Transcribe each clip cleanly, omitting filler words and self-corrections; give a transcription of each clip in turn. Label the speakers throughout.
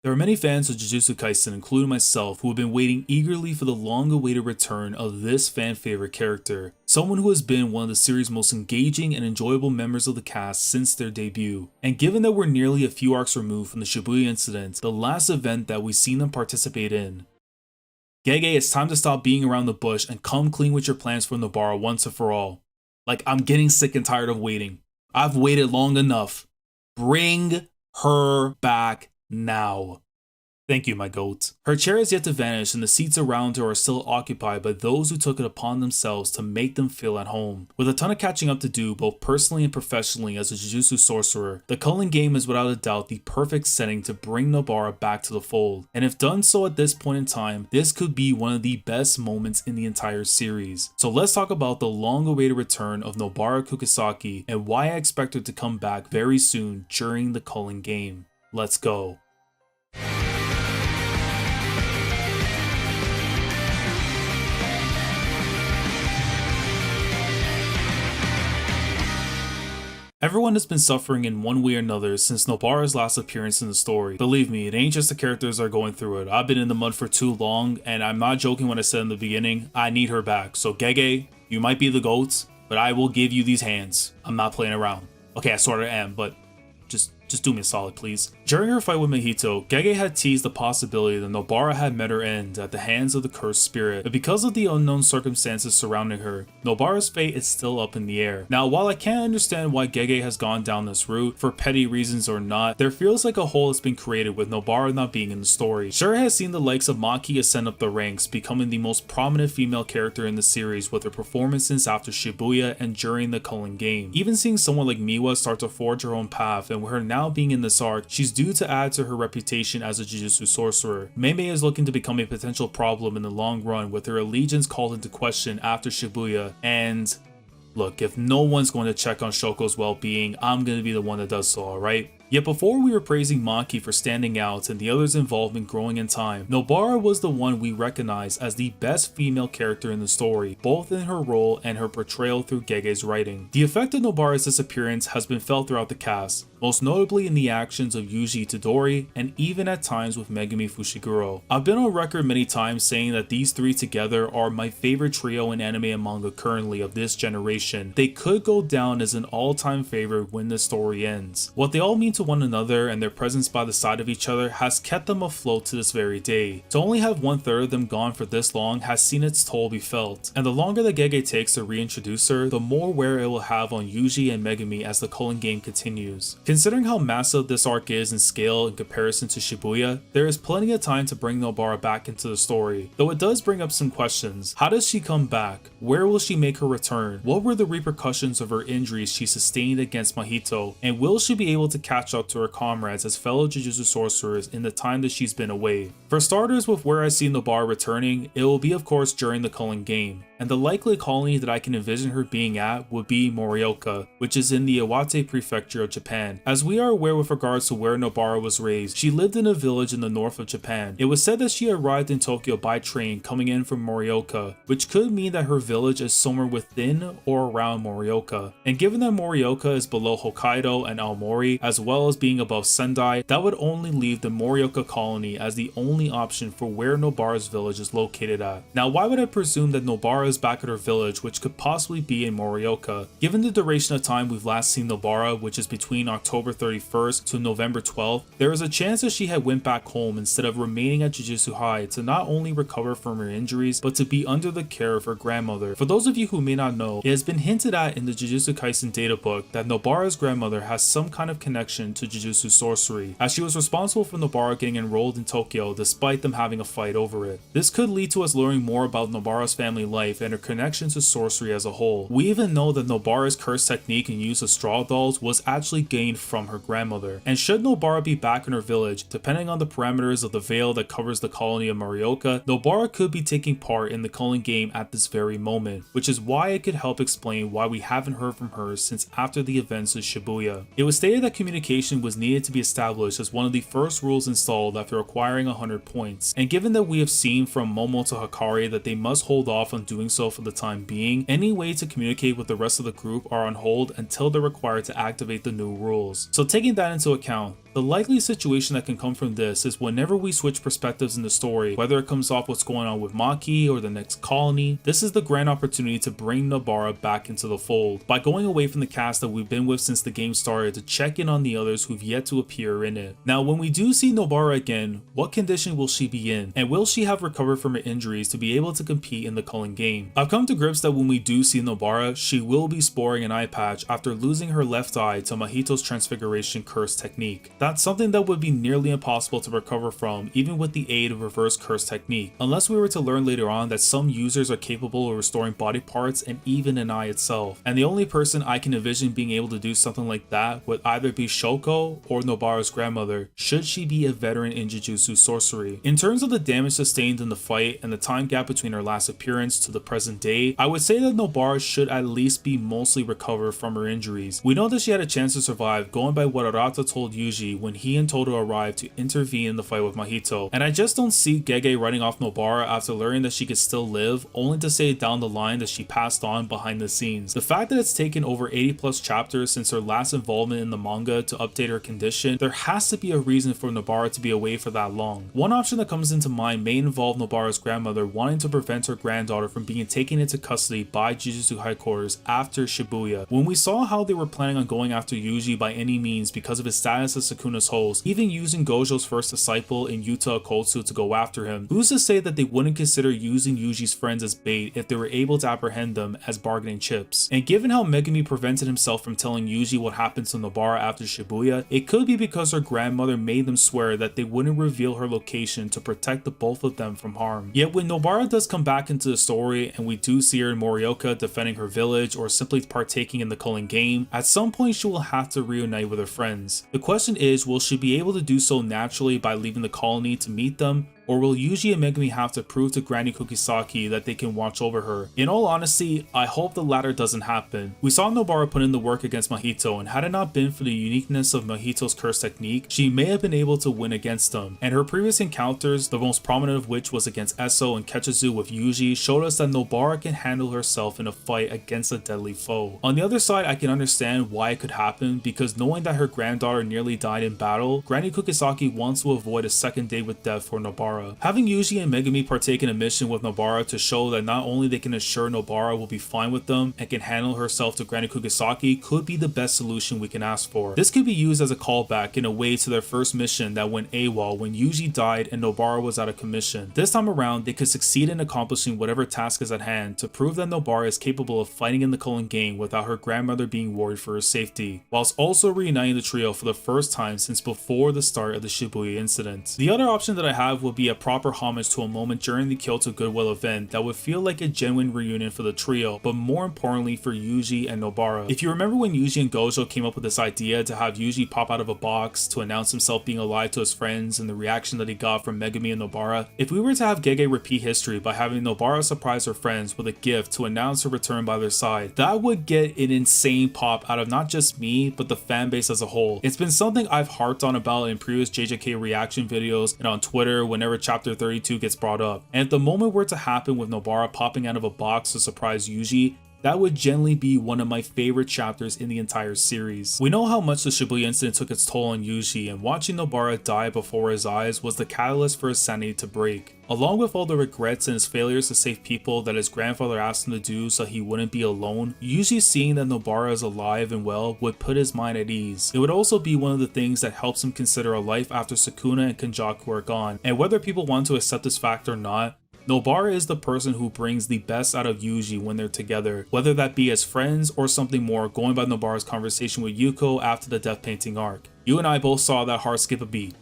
Speaker 1: There are many fans of Jujutsu Kaisen, including myself, who have been waiting eagerly for the long-awaited return of this fan-favorite character, someone who has been one of the series' most engaging and enjoyable members of the cast since their debut. And given that we're nearly a few arcs removed from the Shibuya incident, the last event that we've seen them participate in, Gege, it's time to stop being around the bush and come clean with your plans for Nobara once and for all. Like, I'm getting sick and tired of waiting. I've waited long enough. Bring her back now. Thank you, my goat. Her chair has yet to vanish and the seats around her are still occupied by those who took it upon themselves to make them feel at home. With a ton of catching up to do, both personally and professionally as a Jujutsu sorcerer, the Culling game is without a doubt the perfect setting to bring Nobara back to the fold. And if done so at this point in time, this could be one of the best moments in the entire series. So let's talk about the long-awaited return of Nobara Kugisaki and why I expect her to come back very soon during the Culling game. Let's go. Everyone has been suffering in one way or another since Nobara's last appearance in the story. Believe me, it ain't just the characters that are going through it. I've been in the mud for too long, and I'm not joking when I said in the beginning, I need her back. So Gege, you might be the GOAT, but I will give you these hands. I'm not playing around. Okay, I sort of am, but just do me a solid, please. During her fight with Mahito, Gege had teased the possibility that Nobara had met her end at the hands of the cursed spirit, but because of the unknown circumstances surrounding her, Nobara's fate is still up in the air. Now, while I can't understand why Gege has gone down this route, for petty reasons or not, there feels like a hole has been created with Nobara not being in the story. Sure has seen the likes of Maki ascend up the ranks, becoming the most prominent female character in the series with her performances after Shibuya and during the Culling game. Even seeing someone like Miwa start to forge her own path, and with her now being in this arc, she's due to add to her reputation as a Jujutsu sorcerer. Mei is looking to become a potential problem in the long run with her allegiance called into question after Shibuya, and look, if no one's going to check on Shoko's well-being, I'm going to be the one that does so, alright? Yet before we were praising Maki for standing out and the others' involvement growing in time, Nobara was the one we recognize as the best female character in the story, both in her role and her portrayal through Gege's writing. The effect of Nobara's disappearance has been felt throughout the cast, most notably in the actions of Yuji Itadori and even at times with Megumi Fushiguro. I've been on record many times saying that these three together are my favorite trio in anime and manga currently of this generation. They could go down as an all-time favorite when the story ends. What they all mean to one another and their presence by the side of each other has kept them afloat to this very day. To only have 1/3 of them gone for this long has seen its toll be felt, and the longer that Gege takes to reintroduce her, the more wear it will have on Yuji and Megumi as the Culling game continues. Considering how massive this arc is in scale in comparison to Shibuya, there is plenty of time to bring Nobara back into the story, though it does bring up some questions. How does she come back? Where will she make her return? What were the repercussions of her injuries she sustained against Mahito? And will she be able to catch up to her comrades as fellow Jujutsu sorcerers in the time that she's been away? For starters, with where I see Nobara returning, it will be of course during the Culling game, and the likely colony that I can envision her being at would be Morioka, which is in the Iwate prefecture of Japan. As we are aware with regards to where Nobara was raised, she lived in a village in the north of Japan. It was said that she arrived in Tokyo by train coming in from Morioka, which could mean that her village is somewhere within or around Morioka. And given that Morioka is below Hokkaido and Aomori, as well as being above Sendai, that would only leave the Morioka colony as the only option for where Nobara's village is located at. Now, why would I presume that Nobara is back at her village, which could possibly be in Morioka? Given the duration of time we've last seen Nobara, which is between October 31st to November 12th, there is a chance that she had went back home instead of remaining at Jujutsu High to not only recover from her injuries, but to be under the care of her grandmother. For those of you who may not know, it has been hinted at in the Jujutsu Kaisen databook that Nobara's grandmother has some kind of connection to Jujutsu sorcery, as she was responsible for Nobara getting enrolled in Tokyo despite them having a fight over it. This could lead to us learning more about Nobara's family life and her connection to sorcery as a whole. We even know that Nobara's curse technique and use of straw dolls was actually gained from her grandmother. And should Nobara be back in her village, depending on the parameters of the veil that covers the colony of Morioka, Nobara could be taking part in the Culling game at this very moment, which is why it could help explain why we haven't heard from her since after the events of Shibuya. It was stated that communication was needed to be established as one of the first rules installed after acquiring 100 points, and given that we have seen from Momo to Hakari that they must hold off on doing so for the time being, any way to communicate with the rest of the group are on hold until they're required to activate the new rules. So taking that into account, The likely situation that can come from this is whenever we switch perspectives in the story, whether it comes off what's going on with Maki or the next colony, this is the grand opportunity to bring Nobara back into the fold, by going away from the cast that we've been with since the game started to check in on the others who've yet to appear in it. Now when we do see Nobara again, what condition will she be in, and will she have recovered from her injuries to be able to compete in the Culling game? I've come to grips that when we do see Nobara, she will be sporting an eye patch after losing her left eye to Mahito's transfiguration curse technique. That's something that would be nearly impossible to recover from even with the aid of reverse curse technique, unless we were to learn later on that some users are capable of restoring body parts and even an eye itself. And the only person I can envision being able to do something like that would either be Shoko or Nobara's grandmother, should she be a veteran in Jujutsu sorcery. In terms of the damage sustained in the fight and the time gap between her last appearance to the present day, I would say that Nobara should at least be mostly recovered from her injuries. We know that she had a chance to survive going by what Arata told Yuji when he and Todo arrived to intervene in the fight with Mahito, and I just don't see Gege running off Nobara after learning that she could still live, only to say down the line that she passed on behind the scenes. The fact that it's taken over 80 plus chapters since her last involvement in the manga to update her condition, there has to be a reason for Nobara to be away for that long. One option that comes into mind may involve Nobara's grandmother wanting to prevent her granddaughter from being taken into custody by Jujutsu headquarters after Shibuya. When we saw how they were planning on going after Yuji by any means because of his status as Sukuna's host, even using Gojo's first disciple in Yuta Okotsu to go after him, who's to say that they wouldn't consider using Yuji's friends as bait if they were able to apprehend them as bargaining chips? And given how Megumi prevented himself from telling Yuji what happened to Nobara after Shibuya, it could be because her grandmother made them swear that they wouldn't reveal her location to protect the both of them from harm. Yet when Nobara does come back into the story and we do see her in Morioka defending her village or simply partaking in the Culling game, at some point she will have to reunite with her friends. The question is, will she be able to do so naturally by leaving the colony to meet them, or will Yuji and Megumi have to prove to Granny Kugisaki that they can watch over her? In all honesty, I hope the latter doesn't happen. We saw Nobara put in the work against Mahito, and had it not been for the uniqueness of Mahito's curse technique, she may have been able to win against them. And her previous encounters, the most prominent of which was against Esso and Ketsuzu with Yuji, showed us that Nobara can handle herself in a fight against a deadly foe. On the other side, I can understand why it could happen, because knowing that her granddaughter nearly died in battle, Granny Kugisaki wants to avoid a second date with death for Nobara. Having Yuji and Megumi partake in a mission with Nobara to show that not only they can assure Nobara will be fine with them and can handle herself to Granny Kugisaki could be the best solution we can ask for. This could be used as a callback in a way to their first mission that went AWOL when Yuji died and Nobara was out of commission. This time around, they could succeed in accomplishing whatever task is at hand to prove that Nobara is capable of fighting in the Culling game without her grandmother being worried for her safety, whilst also reuniting the trio for the first time since before the start of the Shibuya incident. The other option that I have would be a proper homage to a moment during the Kyoto Goodwill event that would feel like a genuine reunion for the trio, but more importantly for Yuji and Nobara. If you remember when Yuji and Gojo came up with this idea to have Yuji pop out of a box to announce himself being alive to his friends and the reaction that he got from Megumi and Nobara, if we were to have Gege repeat history by having Nobara surprise her friends with a gift to announce her return by their side, that would get an insane pop out of not just me, but the fanbase as a whole. It's been something I've harped on about in previous JJK reaction videos and on Twitter whenever chapter 32 gets brought up, and if the moment were to happen with Nobara popping out of a box to surprise Yuji, that would generally be one of my favorite chapters in the entire series. We know how much the Shibuya incident took its toll on Yuji, and watching Nobara die before his eyes was the catalyst for his sanity to break. Along with all the regrets and his failures to save people that his grandfather asked him to do so he wouldn't be alone, Yuji seeing that Nobara is alive and well would put his mind at ease. It would also be one of the things that helps him consider a life after Sukuna and Kenjaku are gone, and whether people want to accept this fact or not, Nobara is the person who brings the best out of Yuji when they're together, whether that be as friends or something more, going by Nobara's conversation with Yuko after the death painting arc. You and I both saw that heart skip a beat.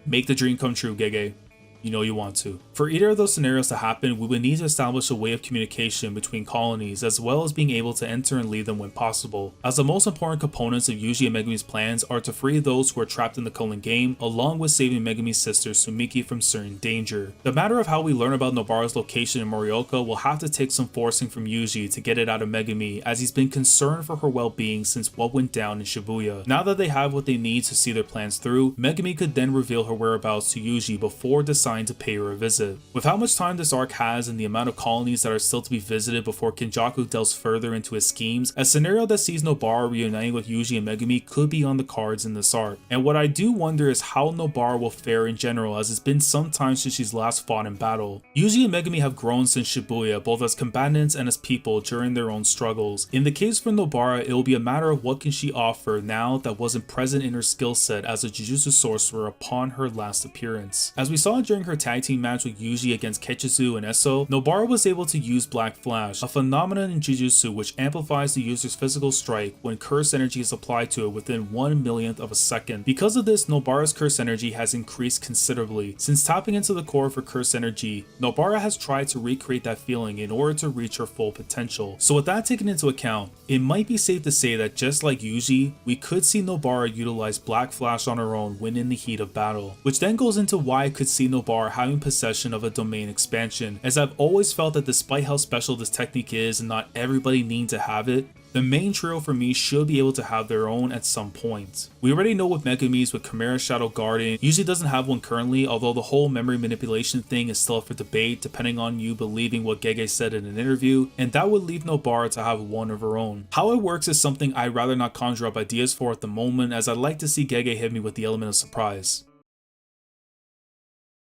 Speaker 1: Make the dream come true, Gege. You know you want to. For either of those scenarios to happen, we would need to establish a way of communication between colonies, as well as being able to enter and leave them when possible, as the most important components of Yuji and Megumi's plans are to free those who are trapped in the Culling game, along with saving Megumi's sister Sumiki from certain danger. The matter of how we learn about Nobara's location in Morioka will have to take some forcing from Yuji to get it out of Megumi, as he's been concerned for her well-being since what went down in Shibuya. Now that they have what they need to see their plans through, Megumi could then reveal her whereabouts to Yuji before deciding assigned to pay her a visit. With how much time this arc has and the amount of colonies that are still to be visited before Kenjaku delves further into his schemes, a scenario that sees Nobara reuniting with Yuji and Megumi could be on the cards in this arc. And what I do wonder is how Nobara will fare in general, as it's been some time since she's last fought in battle. Yuji and Megumi have grown since Shibuya, both as combatants and as people during their own struggles. In the case for Nobara, it will be a matter of what can she offer now that wasn't present in her skill set as a Jujutsu sorcerer upon her last appearance. As we saw during her tag team match with Yuji against Ketchizu and Eso, Nobara was able to use Black Flash, a phenomenon in Jujutsu which amplifies the user's physical strike when curse energy is applied to it within 1/millionth of a second. Because of this, Nobara's curse energy has increased considerably. Since tapping into the core for curse energy, Nobara has tried to recreate that feeling in order to reach her full potential. So with that taken into account, it might be safe to say that just like Yuji, we could see Nobara utilize Black Flash on her own when in the heat of battle. Which then goes into why I could see Nobara having possession of a domain expansion, as I've always felt that despite how special this technique is and not everybody needing to have it, the main trio for me should be able to have their own at some point. We already know with Megumi's with Chimera Shadow Garden, usually doesn't have one currently, although the whole memory manipulation thing is still up for debate depending on you believing what Gege said in an interview, and that would leave Nobara to have one of her own. How it works is something I'd rather not conjure up ideas for at the moment, as I'd like to see Gege hit me with the element of surprise.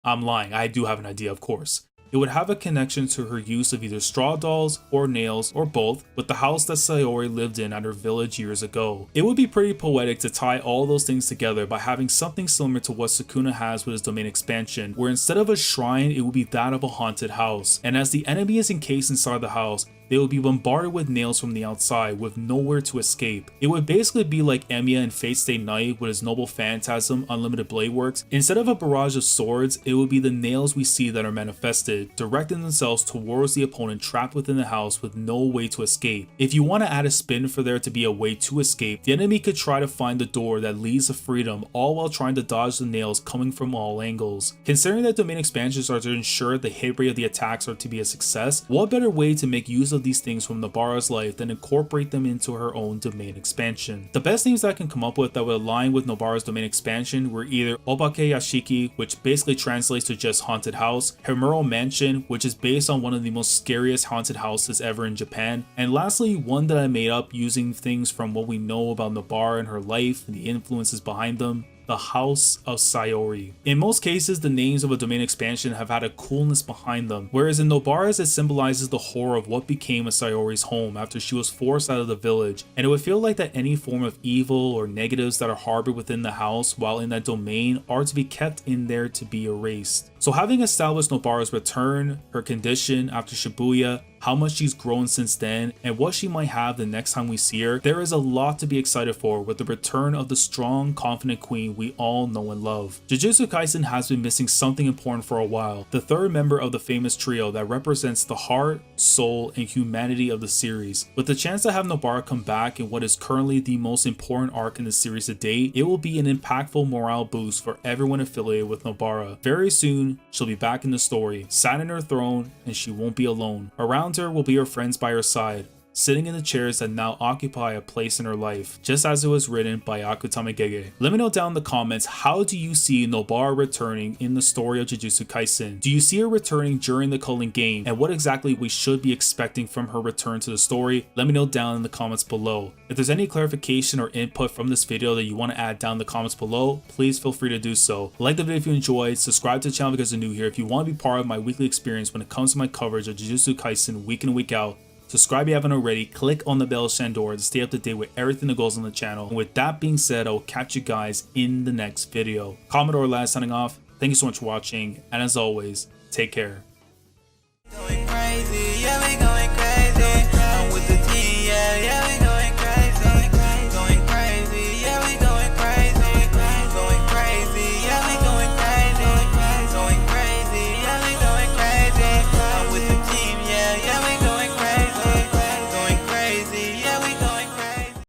Speaker 1: I'm lying, I do have an idea, of course. It would have a connection to her use of either straw dolls or nails or both with the house that Sayori lived in at her village years ago. It would be pretty poetic to tie all those things together by having something similar to what Sukuna has with his domain expansion, where instead of a shrine it would be that of a haunted house, and as the enemy is encased inside the house, they would be bombarded with nails from the outside with nowhere to escape. It would basically be like Emiya in Fate Stay Night with his Noble Phantasm Unlimited Blade Works. Instead of a barrage of swords, it would be the nails we see that are manifested, directing themselves towards the opponent trapped within the house with no way to escape. If you want to add a spin for there to be a way to escape, the enemy could try to find the door that leads to freedom, all while trying to dodge the nails coming from all angles. Considering that domain expansions are to ensure the hit rate of the attacks are to be a success, what better way to make use of these things from Nobara's life than incorporate them into her own domain expansion. The best names that I can come up with that would align with Nobara's domain expansion were either Obake Yashiki, which basically translates to just haunted house, Himuro Mansion, which is based on one of the most scariest haunted houses ever in Japan, and lastly one that I made up using things from what we know about Nobara and her life and the influences behind them: the House of Sayori. In most cases, the names of a domain expansion have had a coolness behind them, whereas in Nobara's it symbolizes the horror of what became of Sayori's home after she was forced out of the village, and it would feel like that any form of evil or negatives that are harbored within the house while in that domain are to be kept in there to be erased. So having established Nobara's return, her condition after Shibuya, how much she's grown since then, and what she might have the next time we see her, there is a lot to be excited for with the return of the strong, confident queen we all know and love. Jujutsu Kaisen has been missing something important for a while, the third member of the famous trio that represents the heart, soul, and humanity of the series. With the chance to have Nobara come back in what is currently the most important arc in the series to date, it will be an impactful morale boost for everyone affiliated with Nobara. Very soon, she'll be back in the story, sat in her throne, and she won't be alone. Around her will be her friends by her side, sitting in the chairs that now occupy a place in her life, just as it was written by Akutami Gege. Let me know down in the comments, how do you see Nobara returning in the story of Jujutsu Kaisen? Do you see her returning during the Culling game, and what exactly we should be expecting from her return to the story? Let me know down in the comments below. If there's any clarification or input from this video that you want to add down in the comments below, please feel free to do so. Like the video if you enjoyed, subscribe to the channel because you're new here. If you want to be part of my weekly experience when it comes to my coverage of Jujutsu Kaisen week in and week out, subscribe if you haven't already, click on the bell Shandor to stay up to date with everything that goes on the channel. And with that being said, I will catch you guys in the next video. Commodore Lad signing off. Thank you so much for watching, and as always, take care.